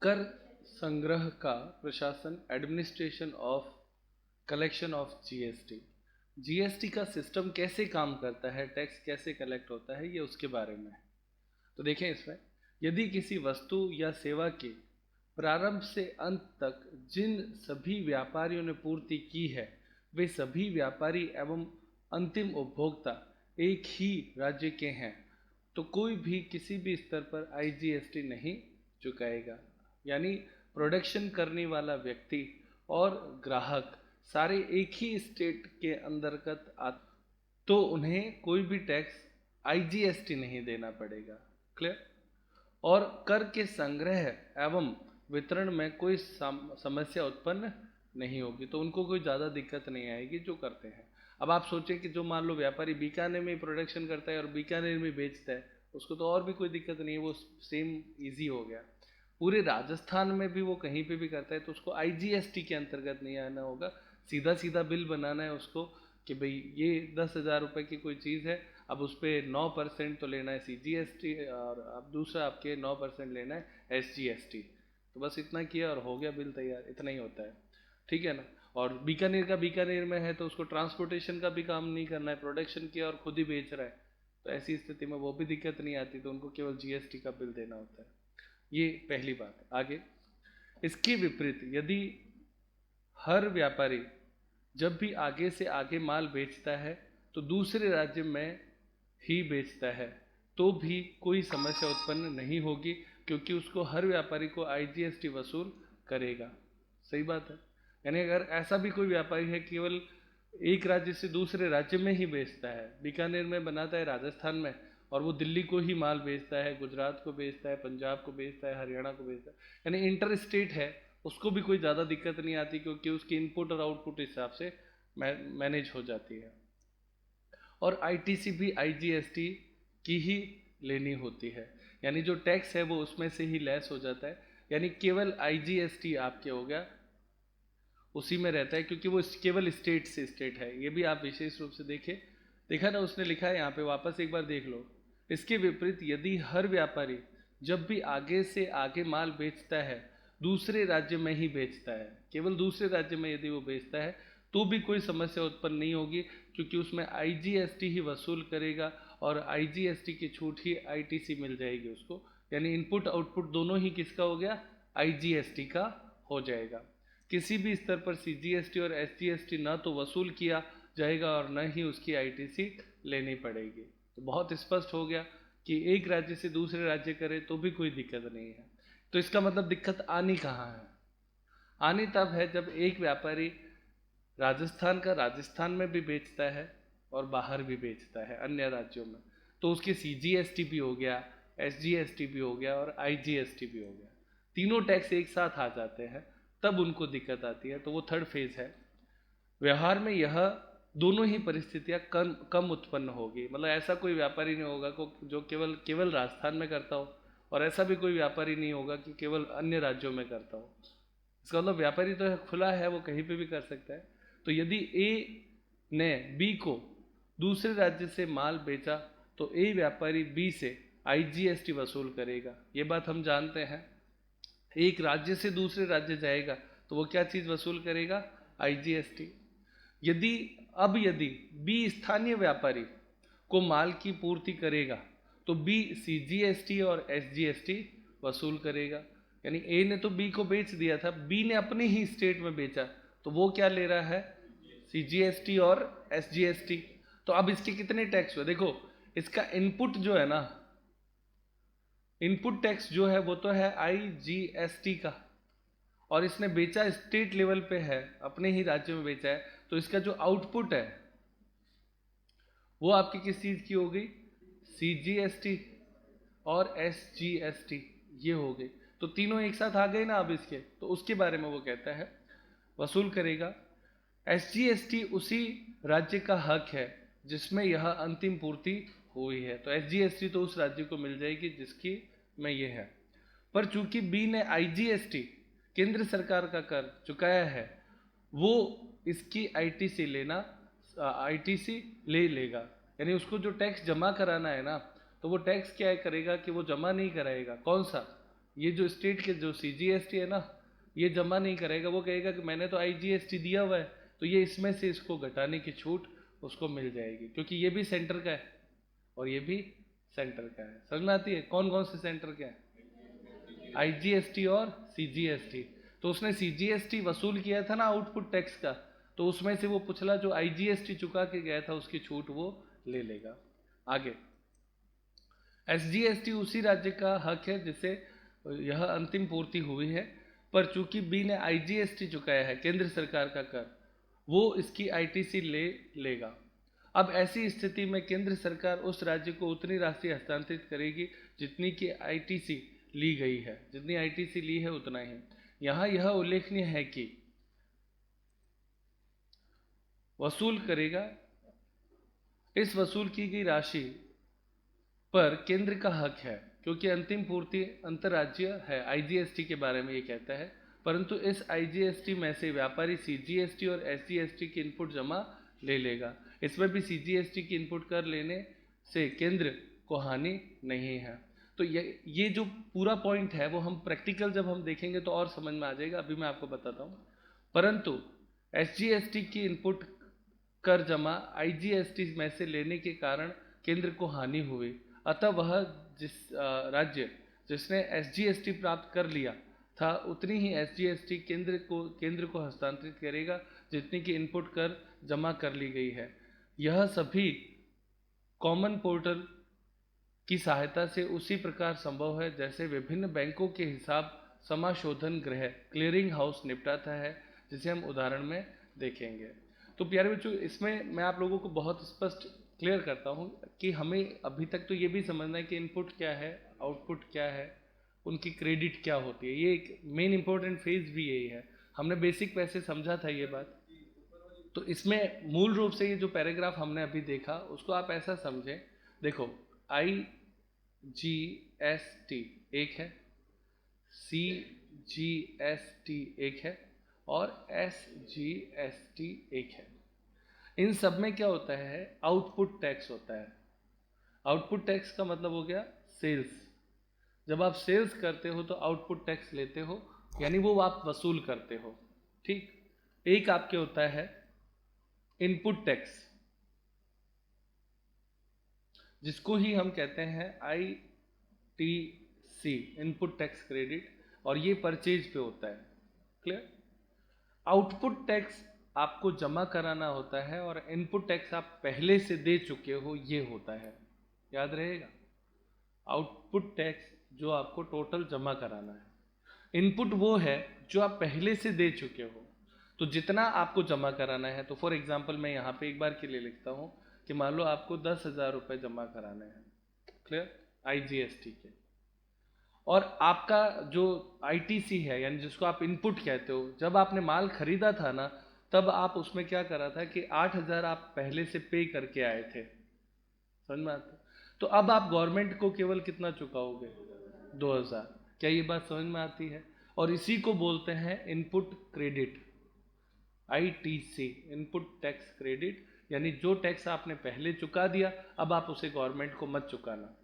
कर संग्रह का प्रशासन, administration of collection of GST. GST का सिस्टम कैसे काम करता है, टैक्स कैसे कलेक्ट होता है, ये उसके बारे में है। तो देखें इसमें, यदि किसी वस्तु या सेवा के प्रारंभ से अंत तक जिन सभी व्यापारियों ने पूर्ति की है वे सभी व्यापारी एवं अंतिम उपभोक्ता एक ही राज्य के हैं, तो कोई भी किसी भी स्तर पर आईजीएसटी नहीं चुकाएगा। यानी प्रोडक्शन करने वाला व्यक्ति और ग्राहक सारे एक ही स्टेट के अंतर्गत तो उन्हें कोई भी टैक्स आईजीएसटी नहीं देना पड़ेगा। क्लियर? और कर के संग्रह एवं वितरण में कोई समस्या उत्पन्न नहीं होगी, तो उनको कोई ज़्यादा दिक्कत नहीं आएगी जो करते हैं। अब आप सोचें कि जो मान लो व्यापारी बीकानेर में प्रोडक्शन करता है और बीकानेर में बेचता है, उसको तो और भी कोई दिक्कत नहीं है, वो सेम इजी हो गया। पूरे राजस्थान में भी वो कहीं पे भी करता है तो उसको आईजीएसटी के अंतर्गत नहीं आना होगा। सीधा सीधा बिल बनाना है उसको कि भाई ये 10,000 रुपये की कोई चीज़ है, अब उस पर 9% तो लेना है सीजीएसटी और अब दूसरा आपके 9% लेना है एसजीएसटी। तो बस इतना किया और हो गया बिल तैयार, इतना ही होता है। ठीक है ना? और बीकानेर का बीकानेर में है तो उसको ट्रांसपोर्टेशन का भी काम नहीं करना है, प्रोडक्शन किया और खुद ही बेच रहा है, तो ऐसी स्थिति में वो भी दिक्कत नहीं आती, तो उनको केवल जीएसटी का बिल देना होता है। ये पहली बात। आगे इसके विपरीत यदि हर व्यापारी जब भी आगे से आगे माल बेचता है तो दूसरे राज्य में ही बेचता है तो भी कोई समस्या उत्पन्न नहीं होगी, क्योंकि उसको हर व्यापारी को आईजीएसटी वसूल करेगा। सही बात है। यानी अगर ऐसा भी कोई व्यापारी है केवल एक राज्य से दूसरे राज्य में ही बेचता है, बीकानेर में बनाता है राजस्थान में और वो दिल्ली को ही माल बेचता है, गुजरात को बेचता है, पंजाब को बेचता है, हरियाणा को बेचता है, यानी इंटर स्टेट है, उसको भी कोई ज़्यादा दिक्कत नहीं आती, क्योंकि उसकी इनपुट और आउटपुट हिसाब से मैनेज हो जाती है। और आईटीसी भी आईजीएसटी की ही लेनी होती है, यानी जो टैक्स है वो उसमें से ही लेस हो जाता है, यानी केवल आईजीएसटी आपके हो गया उसी में रहता है, क्योंकि वो केवल स्टेट से स्टेट है। ये भी आप विशेष रूप से देखें, देखा ना उसने लिखा है यहाँ पे, वापस एक बार देख लो। इसके विपरीत यदि हर व्यापारी जब भी आगे से आगे माल बेचता है दूसरे राज्य में ही बेचता है, केवल दूसरे राज्य में यदि वो बेचता है तो भी कोई समस्या उत्पन्न नहीं होगी, क्योंकि उसमें आईजीएसटी ही वसूल करेगा और आईजीएसटी की छूट ही आईटीसी मिल जाएगी उसको, यानी इनपुट आउटपुट दोनों ही किसका हो गया? आईजीएसटी का हो जाएगा। किसी भी स्तर पर सीजीएसटी और एसजीएसटी ना तो वसूल किया जाएगा और न ही उसकी आईटीसी लेनी पड़ेगी। तो बहुत स्पष्ट हो गया कि एक राज्य से दूसरे राज्य करे तो भी कोई दिक्कत नहीं है। तो इसका मतलब दिक्कत आनी कहाँ है? आनी तब है जब एक व्यापारी राजस्थान का राजस्थान में भी बेचता है और बाहर भी बेचता है अन्य राज्यों में, तो उसके सीजीएसटी भी हो गया, एसजीएसटी भी हो गया और आईजीएसटी भी हो गया, तीनों टैक्स एक साथ आ जाते हैं, तब उनको दिक्कत आती है। तो वो थर्ड फेज है। व्यवहार में यह दोनों ही परिस्थितियां कम उत्पन्न होगी, मतलब ऐसा कोई व्यापारी नहीं होगा जो केवल राजस्थान में करता हो, और ऐसा भी कोई व्यापारी नहीं होगा कि केवल अन्य राज्यों में करता हो। इसका मतलब व्यापारी तो खुला है, वो कहीं पे भी कर सकता है। तो यदि ए ने बी को दूसरे राज्य से माल बेचा तो ए व्यापारी बी से आईजीएसटी वसूल करेगा, ये बात हम जानते हैं। एक राज्य से दूसरे राज्य जाएगा तो वो क्या चीज वसूल करेगा? आईजीएसटी। यदि बी स्थानीय व्यापारी को माल की पूर्ति करेगा तो बी सीजीएसटी और एसजीएसटी वसूल करेगा। यानी ए ने तो बी को बेच दिया था, बी ने अपने ही स्टेट में बेचा, तो वो क्या ले रहा है? सीजीएसटी और एसजीएसटी। तो अब इसके कितने टैक्स हुए? देखो, इसका इनपुट जो है ना, इनपुट टैक्स जो है वो तो है आईजीएसटी का, और इसने बेचा स्टेट लेवल पे है, अपने ही राज्य में बेचा है, तो इसका जो आउटपुट है वो आपकी किस चीज की हो गई? सीजीएसटी और एसजीएसटी, ये हो गई। तो तीनों एक साथ आ गए ना अब इसके, तो उसके बारे में वो कहता है वसूल करेगा। एसजीएसटी उसी राज्य का हक है जिसमें यह अंतिम पूर्ति हुई है, तो एसजीएसटी तो उस राज्य को मिल जाएगी जिसकी में ये है। पर चूंकि बी ने आईजीएसटी केंद्र सरकार का कर चुकाया है, वो इसकी आईटीसी ले लेगा, यानी उसको जो टैक्स जमा कराना है ना, तो वो टैक्स क्या करेगा कि वो जमा नहीं कराएगा। कौन सा? ये जो स्टेट के जो CGST है ना, ये जमा नहीं करेगा, वो कहेगा कि मैंने तो IGST दिया हुआ है, तो ये इसमें से इसको घटाने की छूट उसको मिल जाएगी, क्योंकि ये भी सेंटर का है और ये भी सेंटर का है। समझ में आती है? कौन कौन से सेंटर के हैं? IGST और CGST। तो उसने CGST वसूल किया था ना आउटपुट टैक्स का, तो उसमें से वो पिछला जो IGST चुका के गया था उसकी छूट वो ले लेगा। आगे, SGST उसी राज्य का हक है जिसे यह अंतिम पूर्ति हुई है, पर चूंकि बी ने IGST चुकाया है, केंद्र सरकार का कर, वो इसकी ITC ले लेगा। अब ऐसी स्थिति में केंद्र सरकार उस राज्य को उतनी राशि हस्तांतरित करेगी जितनी की ITC ली गई है, जितनी ITC ली है उतना ही। यहाँ यह उल्लेखनीय है कि वसूल करेगा, इस वसूल की गई राशि पर केंद्र का हक है, क्योंकि अंतिम पूर्ति अंतर्राज्यीय है। IGST के बारे में ये कहता है, परंतु इस IGST में से व्यापारी CGST और SGST की इनपुट जमा ले लेगा। इसमें भी CGST की इनपुट कर लेने से केंद्र को हानि नहीं है। तो ये जो पूरा पॉइंट है वो हम प्रैक्टिकल जब हम देखेंगे तो और समझ में आ जाएगा, अभी मैं आपको बताता हूँ। परंतु SGST की इनपुट कर जमा IGST में से लेने के कारण केंद्र को हानि हुई, अतः वह राज्य जिसने SGST प्राप्त कर लिया था उतनी ही SGST केंद्र को हस्तांतरित करेगा जितनी की इनपुट कर जमा कर ली गई है। यह सभी कॉमन पोर्टल की सहायता से उसी प्रकार संभव है जैसे विभिन्न बैंकों के हिसाब समाशोधन गृह क्लियरिंग हाउस निपटाता है, जिसे हम उदाहरण में देखेंगे। तो प्यारे बच्चों, इसमें मैं आप लोगों को बहुत स्पष्ट क्लियर करता हूँ कि हमें अभी तक तो ये भी समझना है कि इनपुट क्या है, आउटपुट क्या है, उनकी क्रेडिट क्या होती है। ये एक मेन इंपॉर्टेंट फेज भी यही है। हमने बेसिक वैसे समझा था ये बात। तो इसमें मूल रूप से ये जो पैराग्राफ हमने अभी देखा उसको आप ऐसा समझें, देखो IGST एक है, CGST एक है और SGST एक है। इन सब में क्या होता है? आउटपुट टैक्स होता है। आउटपुट टैक्स का मतलब हो गया सेल्स। जब आप सेल्स करते हो तो आउटपुट टैक्स लेते हो, यानी वो आप वसूल करते हो। ठीक। एक आपके होता है इनपुट टैक्स, जिसको ही हम कहते हैं ITC, इनपुट टैक्स क्रेडिट, और ये परचेज पे होता है। क्लियर? आउटपुट टैक्स आपको जमा कराना होता है और इनपुट टैक्स आप पहले से दे चुके हो, ये होता है। याद रहेगा, आउटपुट टैक्स जो आपको टोटल जमा कराना है, इनपुट वो है जो आप पहले से दे चुके हो। तो जितना आपको जमा कराना है, तो फॉर एग्जांपल मैं यहाँ पे एक बार के लिए लिखता हूँ कि मान लो आपको 10,000 रुपये जमा कराने हैं, क्लियर, IGST के, और आपका जो ITC है यानी जिसको आप इनपुट कहते हो, जब आपने माल खरीदा था ना, तब आप उसमें क्या करा था कि 8,000 आप पहले से पे करके आए थे। समझ में आता? तो अब आप गवर्नमेंट को केवल कितना चुकाओगे? 2,000। क्या ये बात समझ में आती है? और इसी को बोलते हैं input credit, ITC, input tax credit, यानी जो टैक्स आपने पहले चुका दिया अब आप उसे गवर्नमेंट को मत चुकाना।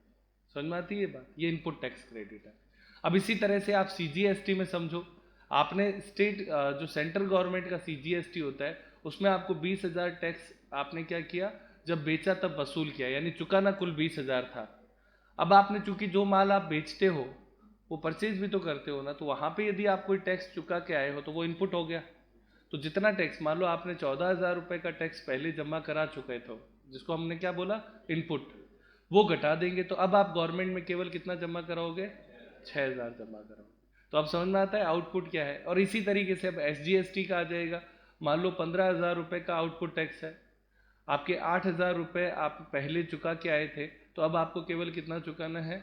समझ में आती है ये बात? ये इनपुट टैक्स क्रेडिट है। अब इसी तरह से आप CGST में समझो, आपने स्टेट जो सेंट्रल गवर्नमेंट का CGST होता है उसमें आपको 20,000 टैक्स आपने क्या किया, जब बेचा तब वसूल किया, यानी चुकाना कुल 20,000 था। अब आपने चूंकि जो माल आप बेचते हो वो परचेज भी तो करते हो ना, तो वहां पे यदि आप कोई टैक्स चुका के आए हो तो वो इनपुट हो गया। तो जितना टैक्स, मान लो आपने 14,000 रुपये का टैक्स पहले जमा करा चुके थे, जिसको हमने क्या बोला, इनपुट, वो घटा देंगे, तो अब आप गवर्नमेंट में केवल कितना जमा कराओगे? 6,000 जमा कराओगे। तो अब समझ में आता है आउटपुट क्या है। और इसी तरीके से अब SGST का आ जाएगा। मान लो 15,000 रुपये का आउटपुट टैक्स है, आपके 8,000 रुपये आप पहले चुका के आए थे, तो अब आपको केवल कितना चुकाना है?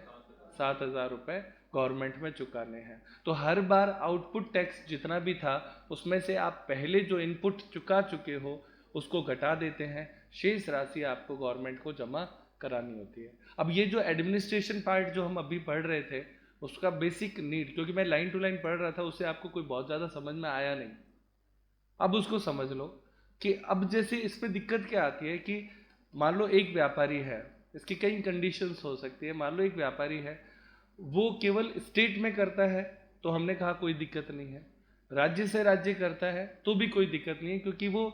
7,000 रुपये गवर्नमेंट में चुकाने हैं। तो हर बार आउटपुट टैक्स जितना भी था उसमें से आप पहले जो इनपुट चुका चुके हो उसको घटा देते हैं, शेष राशि आपको गवर्नमेंट को जमा करानी होती है। अब ये जो एडमिनिस्ट्रेशन पार्ट जो हम अभी पढ़ रहे थे उसका बेसिक नीड, क्योंकि मैं लाइन टू लाइन पढ़ रहा था, उससे आपको कोई बहुत ज़्यादा समझ में आया नहीं। अब उसको समझ लो कि अब जैसे इसमें दिक्कत क्या आती है कि मान लो एक व्यापारी है, इसकी कई कंडीशंस हो सकती है। मान लो एक व्यापारी है, वो केवल स्टेट में करता है तो हमने कहा कोई दिक्कत नहीं है, राज्य से राज्य करता है तो भी कोई दिक्कत नहीं है, क्योंकि वो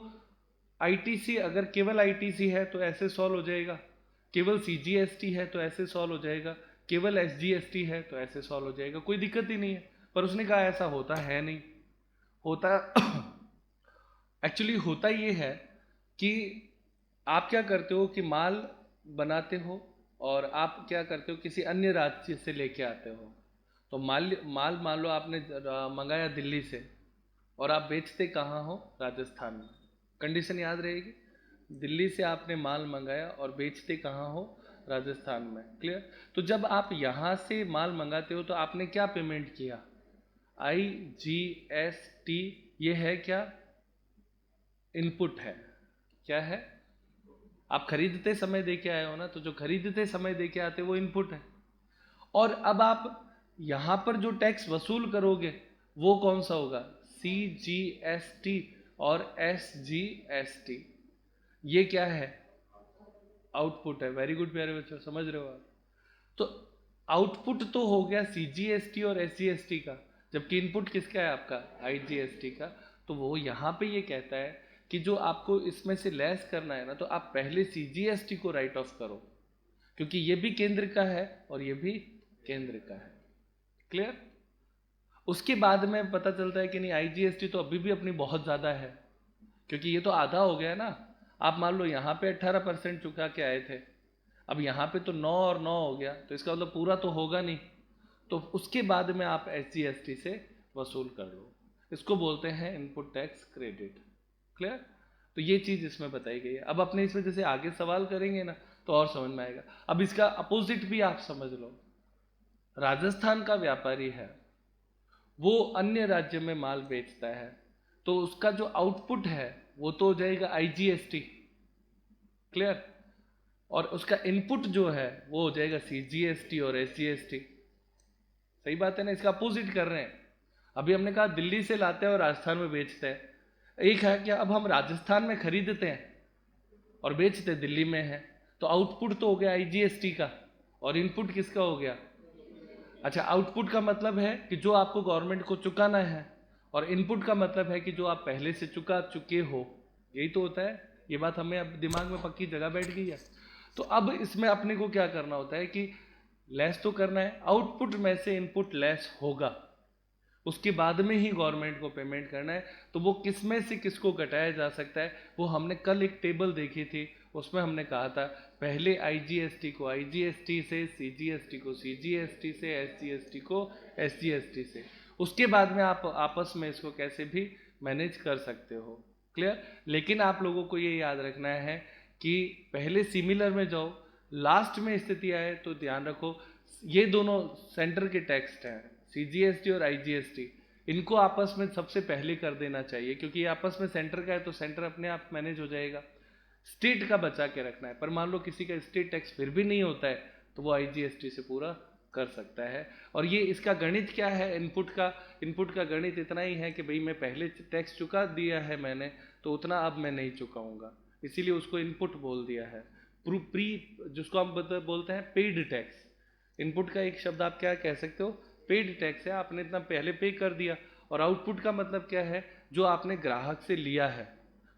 आईटीसी, अगर केवल आईटीसी है तो ऐसे सॉल्व हो जाएगा, केवल सीजीएसटी है तो ऐसे सॉल्व हो जाएगा, केवल एसजीएसटी है तो ऐसे सॉल्व हो जाएगा, कोई दिक्कत ही नहीं है। पर उसने कहा ऐसा होता है नहीं, होता एक्चुअली होता ये है कि आप क्या करते हो कि माल बनाते हो और आप क्या करते हो किसी अन्य राज्य से लेके आते हो, तो माल माल मान लो आपने मंगाया दिल्ली से और आप बेचते कहाँ हो, राजस्थान में। कंडीशन याद रहेगी, दिल्ली से आपने माल मंगाया और बेचते कहाँ हो, राजस्थान में। क्लियर? तो जब आप यहाँ से माल मंगाते हो तो आपने क्या पेमेंट किया, IGST, ये है क्या, इनपुट है। क्या है? आप खरीदते समय दे के आए हो ना, तो जो खरीदते समय दे के आते वो इनपुट है। और अब आप यहाँ पर जो टैक्स वसूल करोगे वो कौन सा होगा, CGST और SGST। ये क्या है, आउटपुट है। वेरी गुड प्यारे बच्चों, समझ रहे हो आप? तो आउटपुट तो हो गया CGST और SGST का, जबकि इनपुट किसका है, आपका IGST का। तो वो यहाँ पे ये कहता है कि जो आपको इसमें से लेस करना है ना, तो आप पहले CGST को राइट ऑफ करो, क्योंकि ये भी केंद्र का है और ये भी केंद्र का है। क्लियर? उसके बाद में पता चलता है कि नहीं, IGST तो अभी भी अपनी बहुत ज़्यादा है, क्योंकि ये तो आधा हो गया ना। आप मान लो यहाँ पे 18% चुका के आए थे, अब यहाँ पे तो 9 और 9 हो गया, तो इसका मतलब पूरा तो होगा नहीं, तो उसके बाद में आप SGST से वसूल कर लो। इसको बोलते हैं इनपुट टैक्स क्रेडिट। क्लियर? तो ये चीज़ इसमें बताई गई है। अब अपने इसमें जैसे आगे सवाल करेंगे ना तो और समझ में आएगा। अब इसका अपोजिट भी आप समझ लो, राजस्थान का व्यापारी है, वो अन्य राज्य में माल बेचता है, तो उसका जो आउटपुट है वो तो हो जाएगा IGST। क्लियर? और उसका इनपुट जो है वो हो जाएगा CGST और SGST। सही बात है ना? इसका अपोजिट कर रहे हैं। अभी हमने कहा दिल्ली से लाते हैं और राजस्थान में बेचते हैं, एक है क्या, अब हम राजस्थान में खरीदते हैं और बेचते दिल्ली में है, तो आउटपुट तो हो गया IGST का और इनपुट किसका हो गया। अच्छा, आउटपुट का मतलब है कि जो आपको गवर्नमेंट को चुकाना है, और इनपुट का मतलब है कि जो आप पहले से चुका चुके हो। यही तो होता है। ये बात हमें अब दिमाग में पक्की जगह बैठ गई है। तो अब इसमें अपने को क्या करना होता है कि लेस तो करना है, आउटपुट में से इनपुट लेस होगा, उसके बाद में ही गवर्नमेंट को पेमेंट करना है। तो वो किस में से किसको घटाया जा सकता है, वो हमने कल एक टेबल देखी थी, उसमें हमने कहा था पहले IGST को IGST से, CGST को CGST से, SGST को SGST से, उसके बाद में आप आपस में इसको कैसे भी मैनेज कर सकते हो। क्लियर? लेकिन आप लोगों को ये याद रखना है कि पहले सिमिलर में जाओ, लास्ट में स्थिति आए तो ध्यान रखो ये दोनों सेंटर के टेक्स्ट हैं, CGST और IGST, इनको आपस में सबसे पहले कर देना चाहिए, क्योंकि ये आपस में सेंटर का है तो सेंटर अपने आप मैनेज हो जाएगा। स्टेट का बचा के रखना है, पर मान लो किसी का स्टेट टैक्स फिर भी नहीं होता है तो वो IGST से पूरा कर सकता है। और ये इसका गणित क्या है, इनपुट का गणित इतना ही है कि भाई मैं पहले टैक्स चुका दिया है मैंने, तो उतना अब मैं नहीं चुकाऊंगा, इसीलिए उसको इनपुट बोल दिया है। प्री, जिसको हम बोलते हैं पेड टैक्स, इनपुट का एक शब्द आप क्या कह सकते हो, पेड टैक्स है, आपने इतना पहले पे कर दिया। और आउटपुट का मतलब क्या है, जो आपने ग्राहक से लिया है,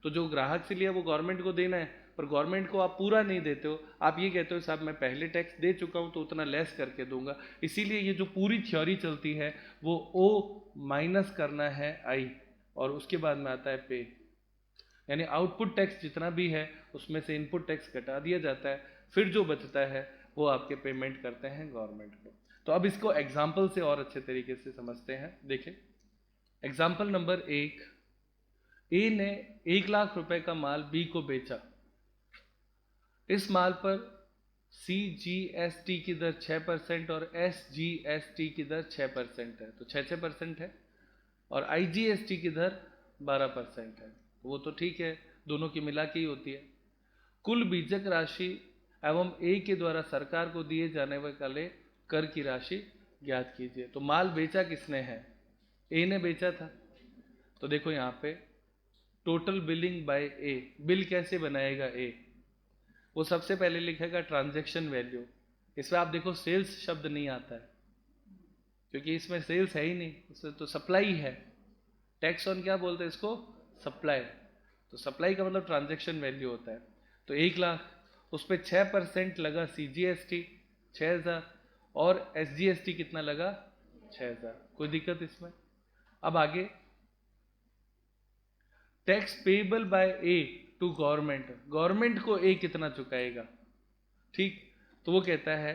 तो जो ग्राहक से लिया वो गवर्नमेंट को देना है, पर गवर्नमेंट को आप पूरा नहीं देते हो, आप ये कहते हो साहब मैं पहले टैक्स दे चुका हूँ तो उतना लेस करके दूंगा। इसीलिए ये जो पूरी थ्योरी चलती है वो O माइनस करना है I, और उसके बाद में आता है पे, यानी आउटपुट टैक्स जितना भी है उसमें से इनपुट टैक्स घटा दिया जाता है, फिर जो बचता है वो आपके पेमेंट करते हैं गवर्नमेंट को। तो अब इसको एग्जाम्पल से और अच्छे तरीके से समझते हैं। देखिए एग्जाम्पल नंबर 1, ए ने 1,00,000 रुपए का माल बी को बेचा, इस माल पर CGST की दर 6% और SGST की दर 6% है, तो 6% है, और IGST की दर 12% है, वो तो ठीक है, दोनों की मिला के ही होती है। कुल बीजक राशि एवं ए के द्वारा सरकार को दिए जाने वाले कर की राशि ज्ञात कीजिए। तो माल बेचा किसने है, ए ने बेचा था, तो देखो यहाँ पे टोटल बिलिंग बाय ए, बिल कैसे बनाएगा ए, वो सबसे पहले लिखेगा ट्रांजैक्शन वैल्यू, इसमें आप देखो सेल्स शब्द नहीं आता है, क्योंकि इसमें सेल्स है ही नहीं, इसमें तो सप्लाई है। टैक्स ऑन क्या बोलते हैं इसको? सप्लाई। तो सप्लाई का मतलब ट्रांजैक्शन वैल्यू होता है। तो 1,00,000, उस पर 6% लगा CGST 6,000, और SGST कितना लगा? 6,000। कोई दिक्कत इसमें? अब आगे, tax payable by A to government, government को ए कितना चुकाएगा? ठीक, तो वो कहता है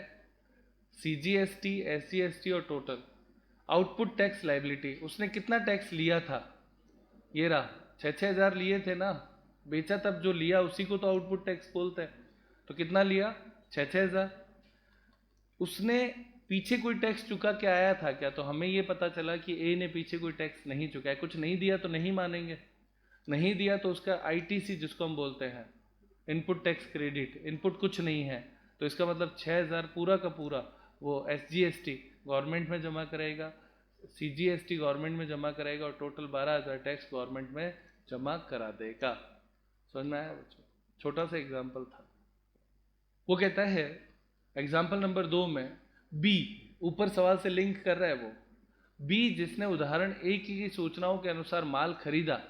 CGST, SGST और टोटल आउटपुट टैक्स लाइबिलिटी, उसने कितना टैक्स लिया था? ये रहा, 6,000 लिए थे ना, बेचा तब जो लिया उसी को तो आउटपुट टैक्स बोलते हैं। तो कितना लिया? 6,000। उसने पीछे कोई टैक्स चुका के आया था क्या? तो हमें ये पता चला कि ए ने पीछे कोई टैक्स नहीं चुकाया। कुछ नहीं दिया तो नहीं मानेंगे, नहीं दिया तो उसका ITC जिसको हम बोलते हैं इनपुट टैक्स क्रेडिट, इनपुट कुछ नहीं है, तो इसका मतलब 6,000 पूरा का पूरा वो SGST गवर्नमेंट में जमा करेगा, CGST गवर्नमेंट में जमा करेगा, और टोटल 12,000 टैक्स गवर्नमेंट में जमा करा देगा। समझ में आया बच्चों? छोटा सा एग्जाम्पल था। वो कहता है एग्जाम्पल नंबर 2 में बी, ऊपर सवाल से लिंक कर रहा है वो, बी जिसने उदाहरण ए की सूचनाओं के अनुसार माल खरीदा,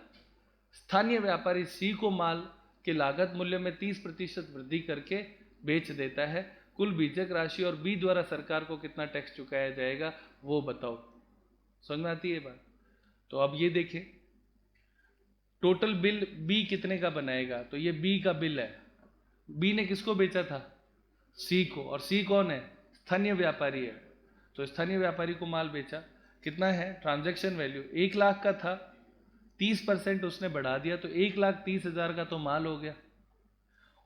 स्थानीय व्यापारी सी को माल के लागत मूल्य में 30% वृद्धि करके बेच देता है, कुल बीजक राशि और बी द्वारा सरकार को कितना टैक्स चुकाया जाएगा वो बताओ। समझ में आती है बात? तो अब ये देखें, टोटल बिल बी कितने का बनाएगा? तो ये बी का बिल है। बी ने किसको बेचा था? सी को, और सी कौन है? स्थानीय व्यापारी है। तो स्थानीय व्यापारी को माल बेचा, कितना है ट्रांजैक्शन वैल्यू? 1,00,000 का था, 30% उसने बढ़ा दिया तो 1,30,000 का तो माल हो गया।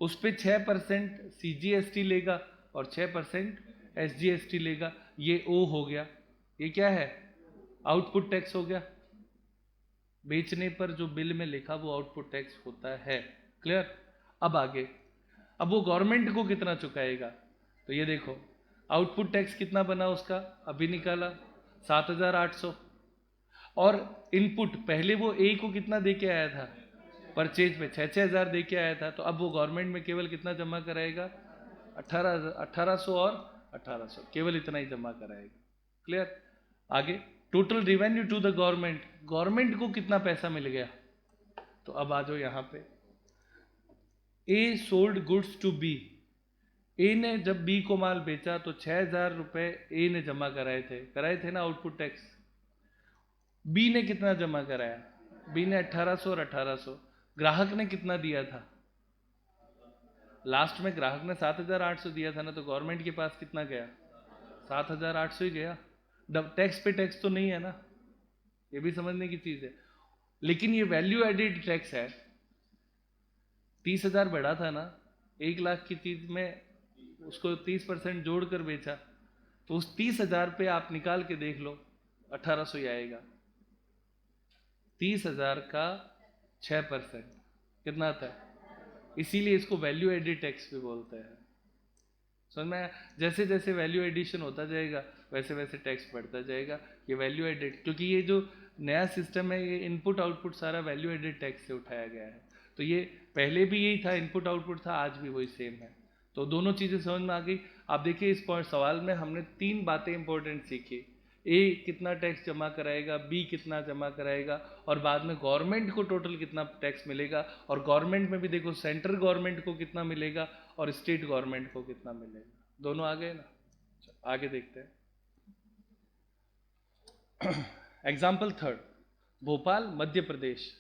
उस पर 6% CGST लेगा और 6% SGST लेगा, ये ओ हो गया। ये क्या है? आउटपुट टैक्स हो गया। बेचने पर जो बिल में लिखा वो आउटपुट टैक्स होता है। क्लियर? अब आगे, अब वो गवर्नमेंट को कितना चुकाएगा? तो ये देखो, आउटपुट टैक्स कितना बना उसका, अभी निकाला 7,800, और इनपुट पहले वो ए को कितना दे के आया था? परचेज पे 6,000 दे के आया था, तो अब वो गवर्नमेंट में केवल कितना जमा कराएगा? 1800 और 1800, केवल इतना ही जमा कराएगा। क्लियर? आगे, total revenue to the government, government को कितना पैसा मिल गया? तो अब आ जाओ यहाँ पे, A sold goods to B, A ने जब बी को माल बेचा तो 6,000 रुपए ए ने जमा कराए थे ना आउटपुट टैक्स। बी ने कितना जमा कराया? बी ने 1800 और 1800। ग्राहक ने कितना दिया था? लास्ट में ग्राहक ने 7,800 दिया था ना, तो गवर्नमेंट के पास कितना गया? 7,800 ही गया। टैक्स पे टैक्स तो नहीं है ना, ये भी समझने की चीज है। लेकिन ये वैल्यू एडिड टैक्स है। 30,000 बढ़ा था ना, 1,00,000 की चीज में उसको 30% जोड़कर बेचा, तो उस 30,000 पे आप निकाल के देख लो, 1800 ही आएगा। 30,000 का 6% कितना आता है? इसीलिए इसको वैल्यू एडिड टैक्स भी बोलते हैं। समझ में? जैसे जैसे वैल्यू एडिशन होता जाएगा वैसे वैसे टैक्स बढ़ता जाएगा। ये वैल्यू एडिड, क्योंकि ये जो नया सिस्टम है ये इनपुट आउटपुट सारा वैल्यू एडिड टैक्स से उठाया गया है। तो ये पहले भी यही था, इनपुट आउटपुट था, आज भी वही सेम है। तो दोनों चीज़ें समझ में आ गई। आप देखिए इस सवाल में हमने 3 बातें इंपॉर्टेंट सीखी, ए कितना टैक्स जमा कराएगा, बी कितना जमा कराएगा, और बाद में गवर्नमेंट को टोटल कितना टैक्स मिलेगा, और गवर्नमेंट में भी देखो सेंट्रल गवर्नमेंट को कितना मिलेगा और स्टेट गवर्नमेंट को कितना मिलेगा। दोनों आ गए ना? आगे देखते हैं। एग्जाम्पल 3, भोपाल मध्य प्रदेश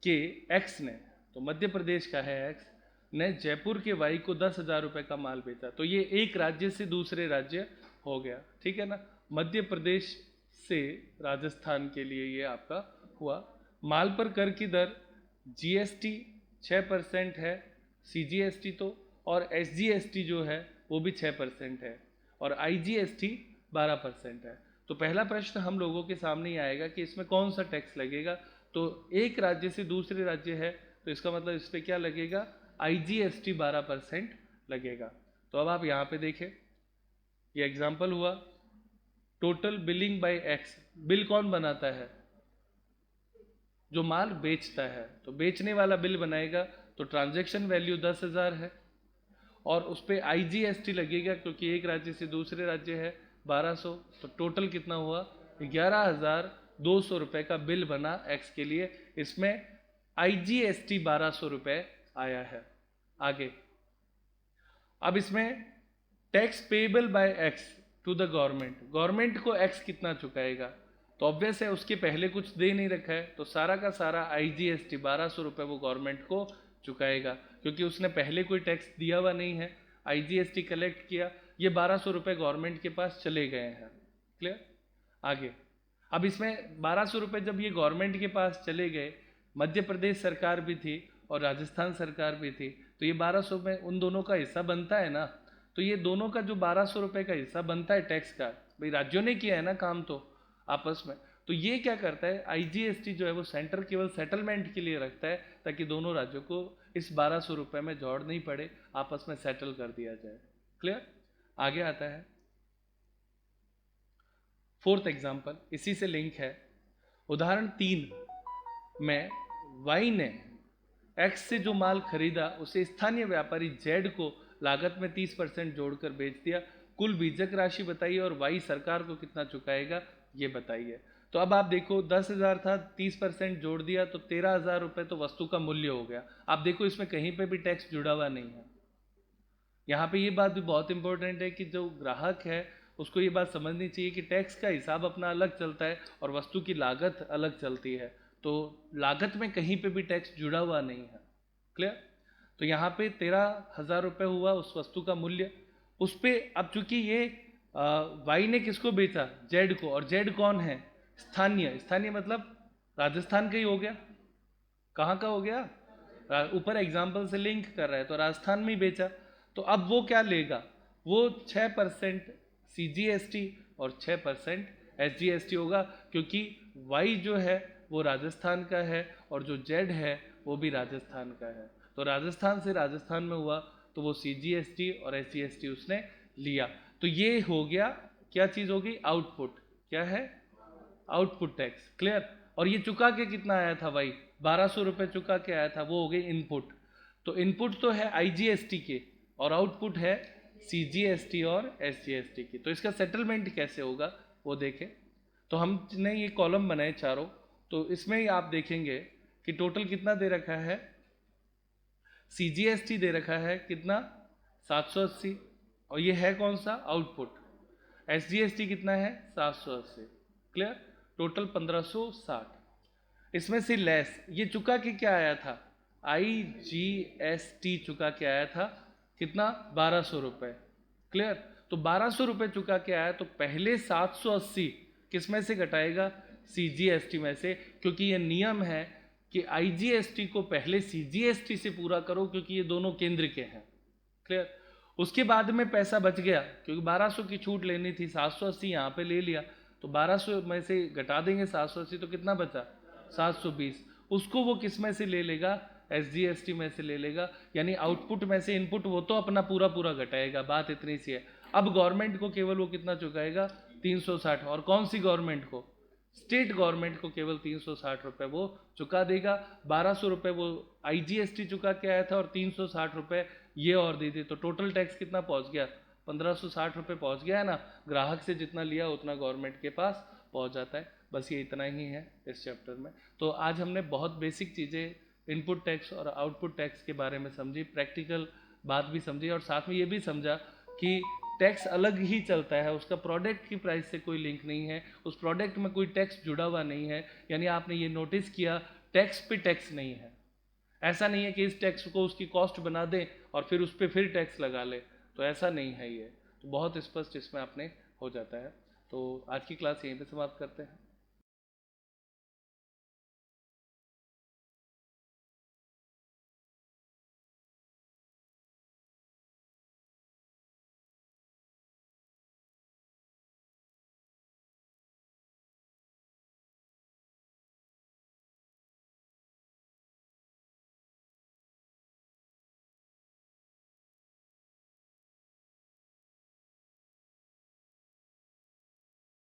के एक्स ने, तो मध्य प्रदेश का है एक्स ने जयपुर के वाई को 10,000 रुपए का माल बेचा। तो ये एक राज्य से दूसरे राज्य हो गया, ठीक है ना? मध्य प्रदेश से राजस्थान के लिए ये आपका हुआ। माल पर कर की दर GST 6% है, CGST तो, और SGST जो है वो भी 6% है, और IGST 12% है। तो पहला प्रश्न हम लोगों के सामने ही आएगा कि इसमें कौन सा टैक्स लगेगा। तो एक राज्य से दूसरे राज्य है तो इसका मतलब इस पर क्या लगेगा? IGST 12% लगेगा। तो अब आप यहाँ पे देखें, ये एग्जाम्पल हुआ, total billing by X, bill कौन बनाता है? जो माल बेचता है, तो बेचने वाला बिल बनाएगा, तो ट्रांजैक्शन वैल्यू 10,000 है, और उस पर IGST लगेगा क्योंकि एक राज्य से दूसरे राज्य है 1200, तो टोटल कितना हुआ 11,200 रुपये का बिल बना एक्स के लिए। इसमें IGST 1200 रुपये आया है। आगे अब इसमें tax payable by X to the government को एक्स कितना चुकाएगा, तो ऑब्वियस है उसके पहले कुछ दे नहीं रखा है, तो सारा का सारा IGST 1200 रुपये वो गवर्नमेंट को चुकाएगा, क्योंकि उसने पहले कोई टैक्स दिया हुआ नहीं है। IGST कलेक्ट किया, ये 1200 रुपये गवर्नमेंट के पास चले गए हैं। क्लियर। आगे अब इसमें 1200 रुपये जब ये गवर्नमेंट के पास चले गए, मध्य प्रदेश सरकार भी थी और राजस्थान सरकार भी थी, तो ये 1200 में उन दोनों का हिस्सा बनता है ना। तो ये दोनों का जो 1200 रुपये का हिस्सा बनता है टैक्स का, भाई राज्यों ने किया है ना काम तो आपस में, तो ये क्या करता है IGST जो है वो सेंटर केवल सेटलमेंट के लिए रखता है, ताकि दोनों राज्यों को इस 1200 रुपये में जोड़ नहीं पड़े, आपस में सेटल कर दिया जाए। क्लियर। आगे आता है फोर्थ एग्जाम्पल, इसी से लिंक है। उदाहरण 3 में वाई ने एक्स से जो माल खरीदा उसे स्थानीय व्यापारी जेड को लागत में 30% जोड़कर बेच दिया। कुल बीजक राशि बताइए और वाई सरकार को कितना चुकाएगा ये बताइए। तो अब आप देखो 10,000 था, 30% जोड़ दिया तो 13,000 रुपये तो वस्तु का मूल्य हो गया। आप देखो इसमें कहीं पे भी टैक्स जुड़ा हुआ नहीं है। यहाँ पे ये बात भी बहुत इंपॉर्टेंट है कि जो ग्राहक है उसको ये बात समझनी चाहिए कि टैक्स का हिसाब अपना अलग चलता है और वस्तु की लागत अलग चलती है, तो लागत में कहीं पे भी टैक्स जुड़ा हुआ नहीं है। क्लियर। तो यहाँ पे 13,000 रुपये हुआ उस वस्तु का मूल्य। उस पर अब चूंकि ये वाई ने किसको बेचा, जेड को, और जेड कौन है, स्थानीय मतलब राजस्थान का ही हो गया। कहाँ का हो गया, ऊपर एग्जाम्पल से लिंक कर रहा है तो राजस्थान में ही बेचा। तो अब वो क्या लेगा, वो 6% CGST और 6% SGST होगा, क्योंकि वाई जो है वो राजस्थान का है और जो जेड है वो भी राजस्थान का है। तो राजस्थान से राजस्थान में हुआ तो वो CGST और SGST उसने लिया। तो ये हो गया, क्या चीज़ होगी, आउटपुट। क्या है, आउटपुट टैक्स। क्लियर। और ये चुका के कितना आया था भाई, 1200 रुपये चुका के आया था, वो हो गई इनपुट। तो इनपुट तो है IGST के और आउटपुट है CGST और SGST की। तो इसका सेटलमेंट कैसे होगा वो देखें। तो हमने ये कॉलम बनाए चारों, तो इसमें ही आप देखेंगे कि टोटल कितना दे रखा है, CGST दे रखा है कितना 780, और ये है कौन सा, आउटपुट। SGST कितना है 780। क्लियर। टोटल 1560। इसमें से लेस ये चुका के क्या आया था, IGST चुका के आया था कितना, 1200 रुपये। क्लियर। तो 1200 रुपये चुका के आया, तो पहले 780 किस में से घटाएगा, CGST में से, क्योंकि ये नियम है कि IGST को पहले CGST से पूरा करो, क्योंकि ये दोनों केंद्र के हैं। क्लियर। उसके बाद में पैसा बच गया, क्योंकि 1200 की छूट लेनी थी, 780 यहाँ पे ले लिया, तो 1200 में से घटा देंगे 780, तो कितना बचा 720। उसको वो किस में से ले लेगा, SGST में से ले लेगा, यानी आउटपुट में से इनपुट वो तो अपना पूरा पूरा घटाएगा, बात इतनी सी है। अब गवर्नमेंट को केवल वो कितना चुकाएगा, 360। और कौन सी गवर्नमेंट को, स्टेट गवर्नमेंट को केवल 360 रुपये वो चुका देगा। 1200 रुपये वो IGST चुका के आया था और 360 रुपये ये और दे दी, तो टोटल टैक्स कितना पहुंच गया, 1560 रुपये पहुंच गया है ना। ग्राहक से जितना लिया उतना गवर्नमेंट के पास पहुंच जाता है। बस ये इतना ही है इस चैप्टर में। तो आज हमने बहुत बेसिक चीज़ें इनपुट टैक्स और आउटपुट टैक्स के बारे में समझी, प्रैक्टिकल बात भी समझी, और साथ में ये भी समझा कि टैक्स अलग ही चलता है, उसका प्रोडक्ट की प्राइस से कोई लिंक नहीं है, उस प्रोडक्ट में कोई टैक्स जुड़ा हुआ नहीं है। यानी आपने ये नोटिस किया, टैक्स पे टैक्स नहीं है। ऐसा नहीं है कि इस टैक्स को उसकी कॉस्ट बना दें और फिर उस पर फिर टैक्स लगा ले, तो ऐसा नहीं है। ये तो बहुत स्पष्ट इसमें आपने हो जाता है। तो आज की क्लास यहीं पे समाप्त करते हैं।